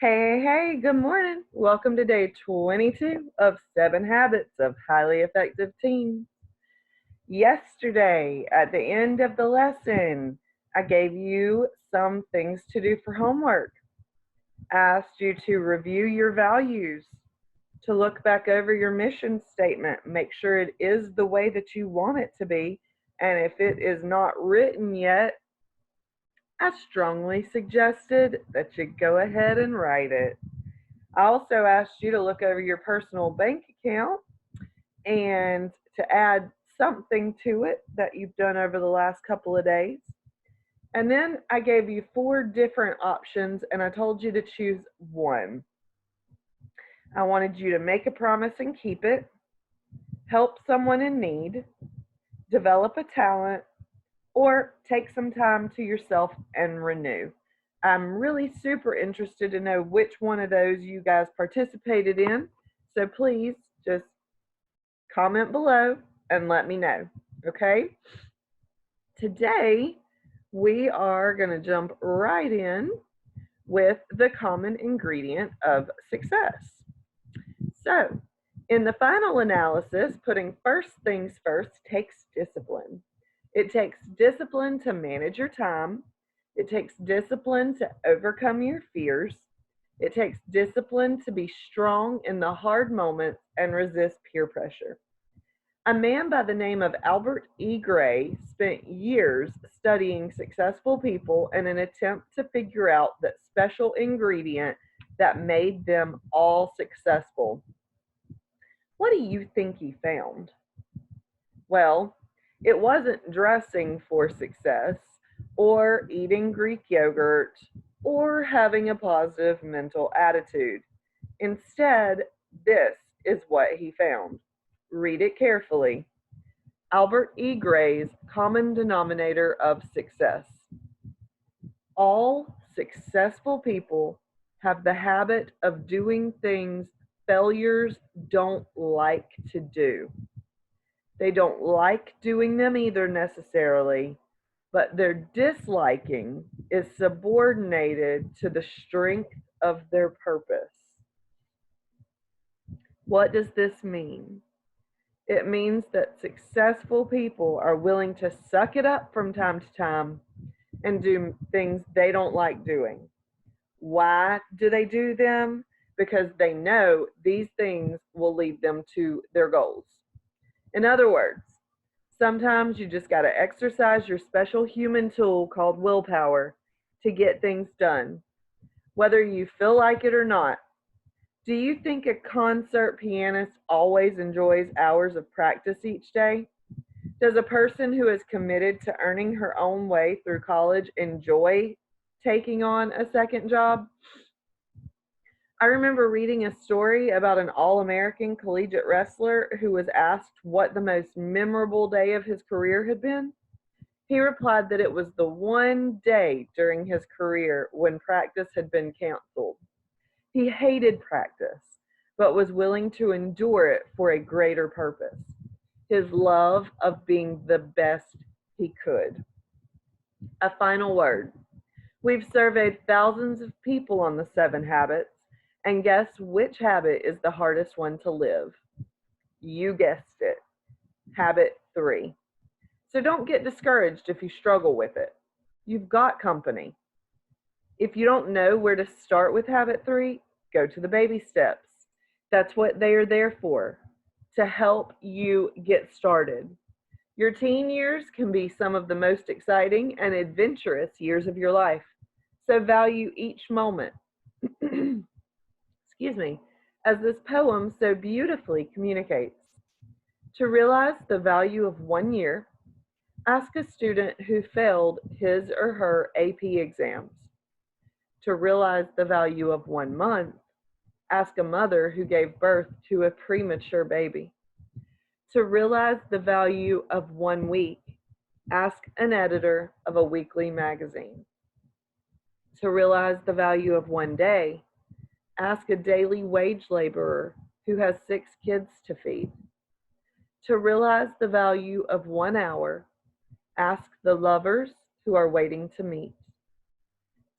Hey, good morning. Welcome to day 22 of 7 Habits of Highly Effective Teens. Yesterday, at the end of the lesson, I gave you some things to do for homework. I asked you to review your values, to look back over your mission statement, make sure it is the way that you want it to be, and if it is not written yet, I strongly suggested that you go ahead and write it. I also asked you to look over your personal bank account and to add something to it that you've done over the last couple of days. And then I gave you 4 different options and I told you to choose one. I wanted you to make a promise and keep it, help someone in need, develop a talent, or take some time to yourself and renew. I'm really super interested to know which one of those you guys participated in. So please just comment below and let me know. Okay? Today, we are going to jump right in with the common ingredient of success. So, in the final analysis, putting first things first takes discipline. It takes discipline to manage your time. It takes discipline to overcome your fears. It takes discipline to be strong in the hard moments and resist peer pressure. A man by the name of Albert E. Gray spent years studying successful people in an attempt to figure out that special ingredient that made them all successful. What do you think he found? Well, it wasn't dressing for success, or eating Greek yogurt, or having a positive mental attitude. Instead, this is what he found. Read it carefully. Albert E. Gray's common denominator of success. All successful people have the habit of doing things failures don't like to do. They don't like doing them either necessarily, but their disliking is subordinated to the strength of their purpose. What does this mean? It means that successful people are willing to suck it up from time to time and do things they don't like doing. Why do they do them? Because they know these things will lead them to their goals. In other words, sometimes you just got to exercise your special human tool called willpower to get things done, whether you feel like it or not. Do you think a concert pianist always enjoys hours of practice each day? Does a person who is committed to earning her own way through college enjoy taking on a second job? I remember reading a story about an All American collegiate wrestler who was asked what the most memorable day of his career had been. He replied that it was the one day during his career when practice had been canceled. He hated practice, but was willing to endure it for a greater purpose, his love of being the best he could. A final word. We've surveyed thousands of people on the 7 habits, and guess which habit is the hardest one to live? You guessed it. Habit 3. So don't get discouraged if you struggle with it. You've got company. If you don't know where to start with habit 3, go to the baby steps. That's what they are there for, to help you get started. Your teen years can be some of the most exciting and adventurous years of your life, so value each moment. Excuse me, as this poem so beautifully communicates. To realize the value of 1 year, ask a student who failed his or her AP exams. To realize the value of 1 month, ask a mother who gave birth to a premature baby. To realize the value of 1 week, ask an editor of a weekly magazine. To realize the value of 1 day, ask a daily wage laborer who has 6 kids to feed. To realize the value of 1 hour, ask the lovers who are waiting to meet.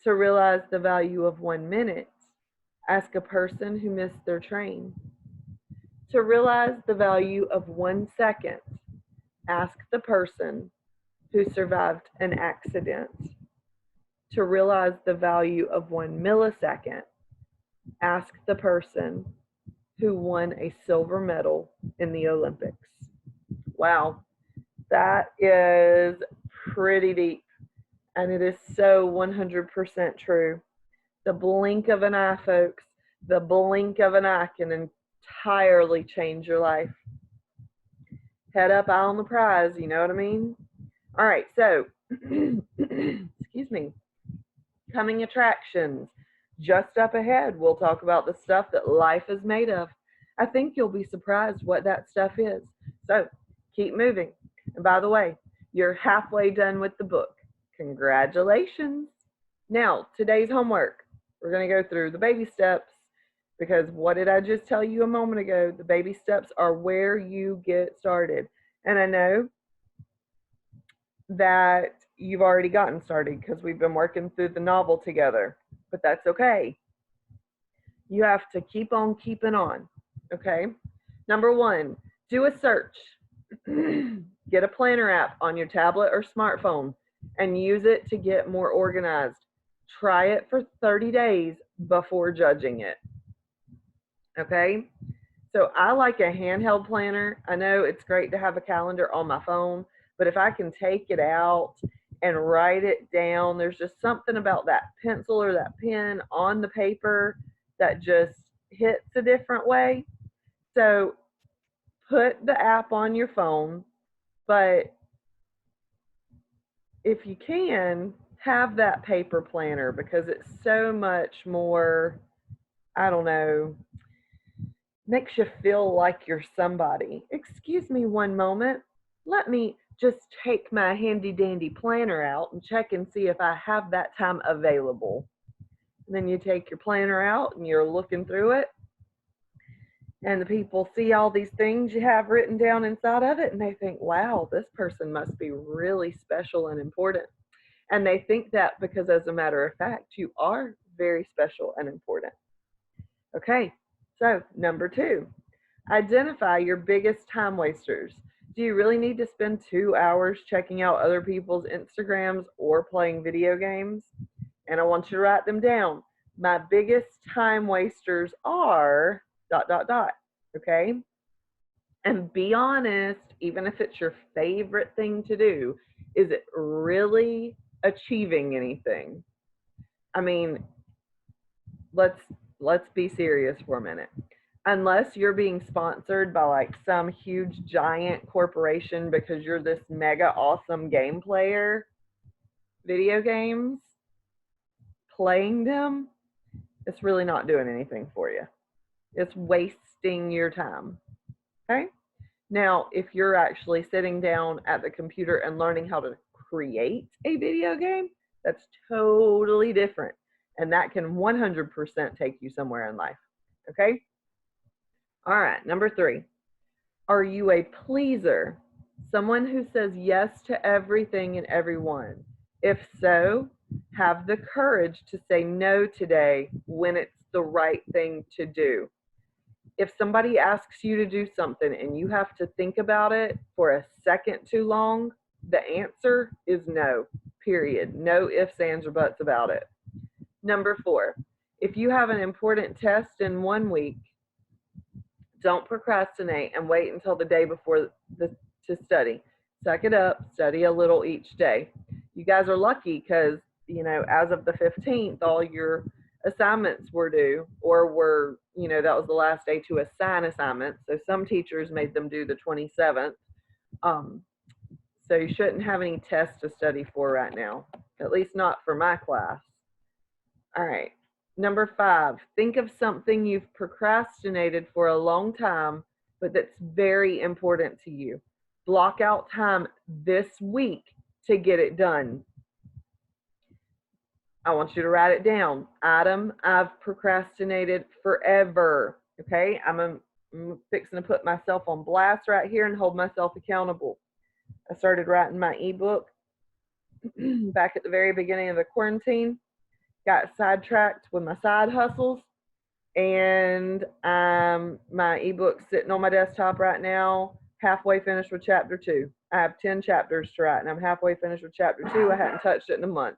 To realize the value of 1 minute, Ask a person who missed their train. To realize the value of 1 second, ask the person who survived an accident. To realize the value of 1 millisecond, ask the person who won a silver medal in the Olympics. Wow, that is pretty deep, and it is so 100% true. The blink of an eye, folks, the blink of an eye can entirely change your life. Head up, eye on the prize, you know what I mean? All right, so, excuse me, coming attractions. Just up ahead, we'll talk about the stuff that life is made of. I think you'll be surprised what that stuff is. So, keep moving. And by the way, you're halfway done with the book. Congratulations. Now, today's homework. We're going to go through the baby steps because what did I just tell you a moment ago? The baby steps are where you get started. And I know that you've already gotten started because we've been working through the novel together, but that's okay. You have to keep on keeping on, okay? Number 1, do a search. Get a planner app on your tablet or smartphone and use it to get more organized. Try it for 30 days before judging it, okay? So I like a handheld planner. I know it's great to have a calendar on my phone, but if I can take it out and write it down, there's just something about that pencil or that pen on the paper that just hits a different way. So put the app on your phone, but if you can, have that paper planner because it's so much more, I don't know, makes you feel like you're somebody. Excuse me one moment. Let me just take my handy dandy planner out and check and see if I have that time available. And then you take your planner out and you're looking through it. And the people see all these things you have written down inside of it and they think, wow, this person must be really special and important. And they think that because, as a matter of fact, you are very special and important. Okay, so number 2, identify your biggest time wasters. Do you really need to spend 2 hours checking out other people's Instagrams or playing video games? And I want you to write them down. My biggest time wasters are ... okay? And be honest, even if it's your favorite thing to do, is it really achieving anything? I mean, let's be serious for a minute. Unless you're being sponsored by like some huge giant corporation because you're this mega awesome game player, video games, playing them, it's really not doing anything for you. It's wasting your time. Okay? Now, if you're actually sitting down at the computer and learning how to create a video game, that's totally different. And that can 100% take you somewhere in life. Okay? All right, number 3. Are you a pleaser? Someone who says yes to everything and everyone. If so, have the courage to say no today when it's the right thing to do. If somebody asks you to do something and you have to think about it for a second too long, the answer is no, period. No ifs, ands, or buts about it. Number 4, if you have an important test in 1 week, don't procrastinate and wait until the day before to study. Suck it up, study a little each day. You guys are lucky because, as of the 15th, all your assignments were due or were, that was the last day to assign assignments. So some teachers made them do the 27th. So you shouldn't have any tests to study for right now, at least not for my class. All right. Number 5, think of something you've procrastinated for a long time, but that's very important to you. Block out time this week to get it done. I want you to write it down. Item, I've procrastinated forever. Okay, I'm fixing to put myself on blast right here and hold myself accountable. I started writing my ebook back at the very beginning of the quarantine. Got sidetracked with my side hustles. And my ebook's sitting on my desktop right now, halfway finished with chapter 2. I have 10 chapters to write, and I'm halfway finished with chapter 2. I hadn't touched it in a month.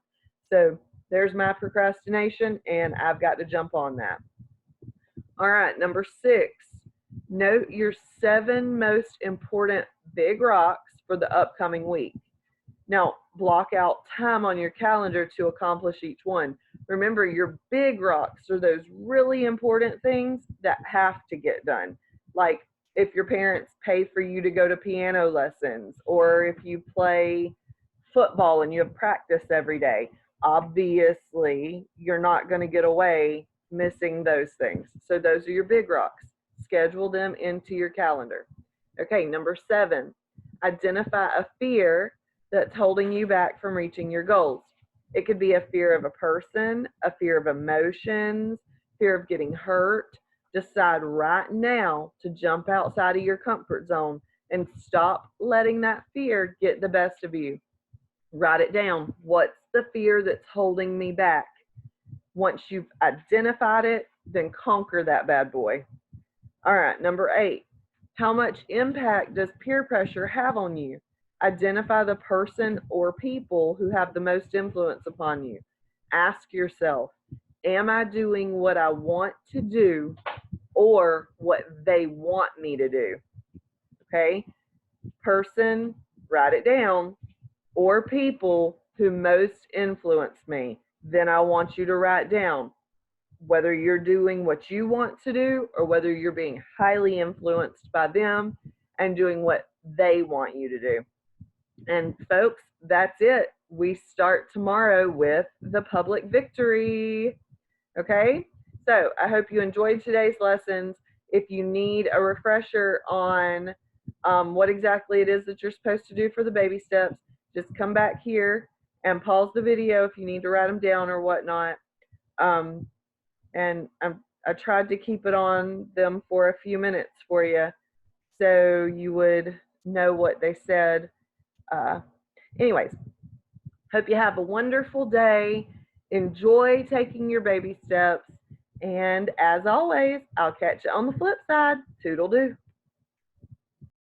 So there's my procrastination, and I've got to jump on that. All right, number 6, note your 7 most important big rocks for the upcoming week. Now, block out time on your calendar to accomplish each one. Remember, your big rocks are those really important things that have to get done. Like if your parents pay for you to go to piano lessons, or if you play football and you have practice every day, obviously you're not going to get away missing those things. So those are your big rocks. Schedule them into your calendar. Okay, number 7, identify a fear that's holding you back from reaching your goals. It could be a fear of a person, a fear of emotions, fear of getting hurt. Decide right now to jump outside of your comfort zone and stop letting that fear get the best of you. Write it down. What's the fear that's holding me back? Once you've identified it, then conquer that bad boy. All right, number 8, how much impact does peer pressure have on you? Identify the person or people who have the most influence upon you. Ask yourself, am I doing what I want to do or what they want me to do? Okay? Person, write it down, or people who most influence me. Then I want you to write down whether you're doing what you want to do or whether you're being highly influenced by them and doing what they want you to do. And folks, that's it. We start tomorrow with the public victory. Okay? So I hope you enjoyed today's lessons. If you need a refresher on what exactly it is that you're supposed to do for the baby steps, just come back here and pause the video if you need to write them down or whatnot. And I tried to keep it on them for a few minutes for you so you would know what they said. Anyways, hope you have a wonderful day. Enjoy taking your baby steps. And as always, I'll catch you on the flip side. Toodle-doo.